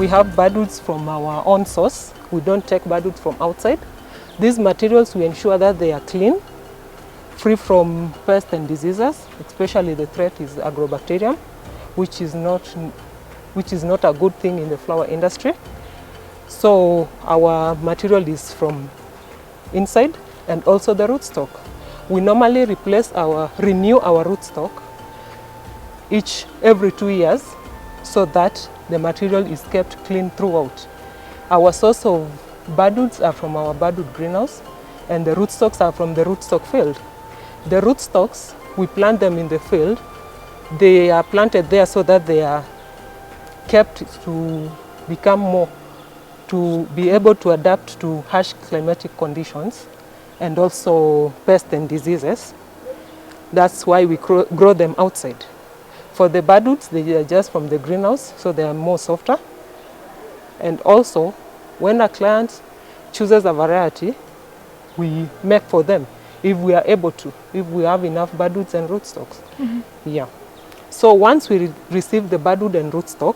We have budwoods from our own source. We don't take budwoods from outside. These materials, we ensure that they are clean, free from pests and diseases, especially the threat is agrobacterium, which is not a good thing in the flower industry. So our material is from inside, and also the rootstock. We normally renew our rootstock every 2 years, so that the material is kept clean throughout. Our source of budwoods are from our budwood greenhouse, and the rootstocks are from the rootstock field. The rootstocks, we plant them in the field. They are planted there so that they are kept to be able to adapt to harsh climatic conditions and also pests and diseases. That's why we grow them outside. For the budwoods, they are just from the greenhouse, so they are more softer. And also, when a client chooses a variety, we make for them if we are able to, if we have enough budwoods and rootstocks. Mm-hmm. Yeah. So once we receive the budwood and rootstock,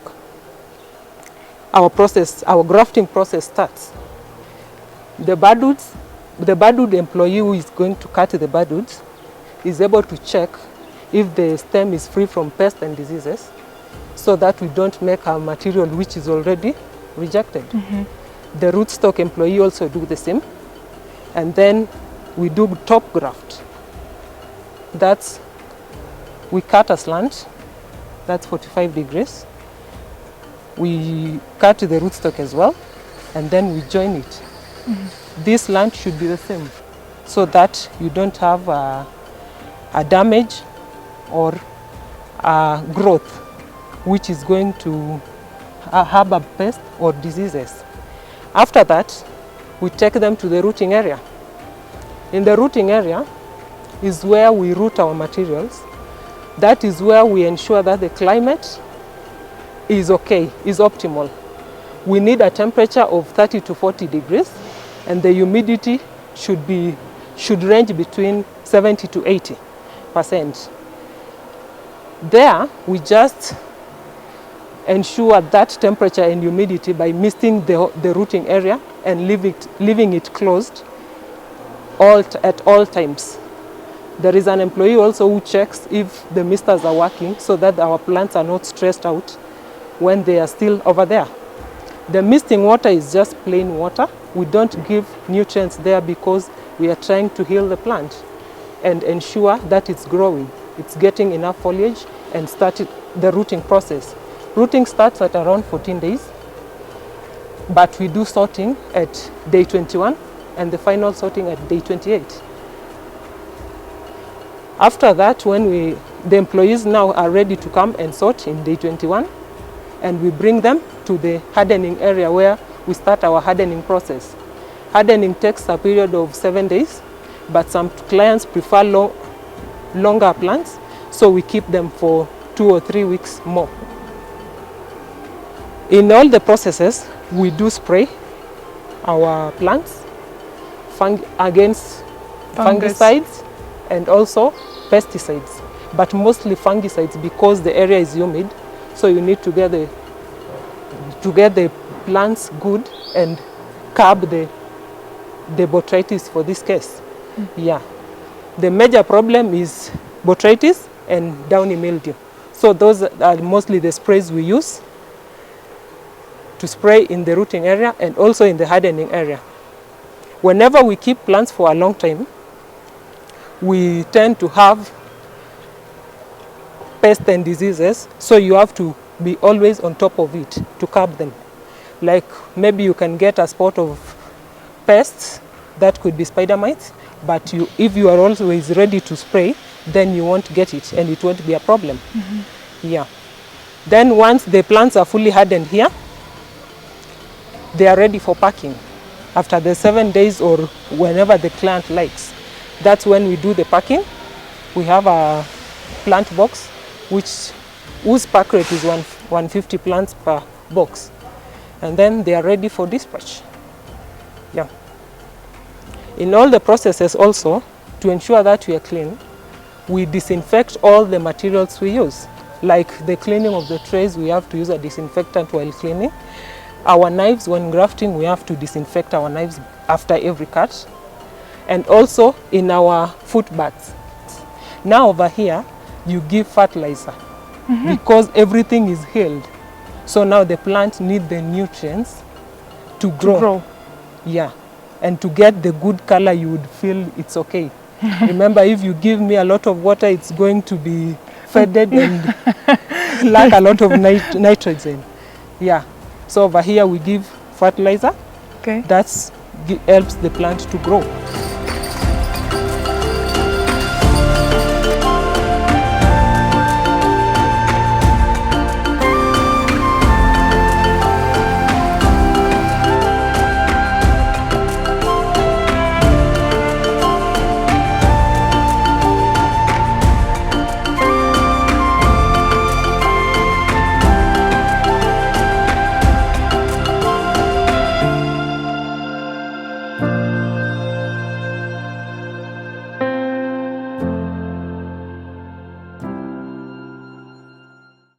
our grafting process starts. The budwood employee who is going to cut the budwoods is able to check if the stem is free from pests and diseases, so that we don't make our material which is already rejected. Mm-hmm. The rootstock employee also do the same. And then we do top graft. We cut a slant, that's 45 degrees. We cut the rootstock as well, and then we join it. Mm-hmm. This slant should be the same, so that you don't have a damage or a growth which is going to have a pest or diseases. After that, we take them to the rooting area. In the rooting area is where we root our materials. That is where we ensure that the climate is okay, is optimal. We need a temperature of 30 to 40 degrees, and the humidity should range between 70 to 80%. There, we just ensure that temperature and humidity by misting the rooting area and leaving it closed at all times. There is an employee also who checks if the misters are working, so that our plants are not stressed out when they are still over there. The misting water is just plain water. We don't give nutrients there because we are trying to heal the plant and ensure that it's growing, it's getting enough foliage, and started the rooting process. Rooting starts at around 14 days, but we do sorting at day 21 and the final sorting at day 28. After that, when the employees now are ready to come and sort in day 21, and we bring them to the hardening area where we start our hardening process. Hardening takes a period of 7 days, but some clients prefer longer plants, so we keep them for 2 or 3 weeks more. In all the processes, we do spray our plants against fungicides and also pesticides, but mostly fungicides because the area is humid, so you need to get the plants good and curb the botrytis for this case. Mm-hmm. Yeah. The major problem is botrytis and downy mildew. So those are mostly the sprays we use to spray in the rooting area and also in the hardening area. Whenever we keep plants for a long time, we tend to have pests and diseases, so you have to be always on top of it to curb them. Like maybe you can get a spot of pests, that could be spider mites, but if you are always ready to spray, then you won't get it and it won't be a problem. Mm-hmm. Yeah. Then once the plants are fully hardened here, they are ready for packing. After the 7 days or whenever the client likes, that's when we do the packing. We have a plant box whose pack rate is 150 plants per box, and then they are ready for dispatch. Yeah. In all the processes also, to ensure that we are clean, we disinfect all the materials we use. Like the cleaning of the trays, we have to use a disinfectant while cleaning. our knives, when grafting, we have to disinfect our knives after every cut. And also in our foot baths. Now over here, you give fertilizer because everything is healed. So now the plant needs the nutrients to grow. Yeah, and to get the good color, you would feel it's okay. Remember, if you give me a lot of water, it's going to be faded and lack a lot of nitrogen. Yeah, so over here we give fertilizer. Okay. That helps the plant to grow.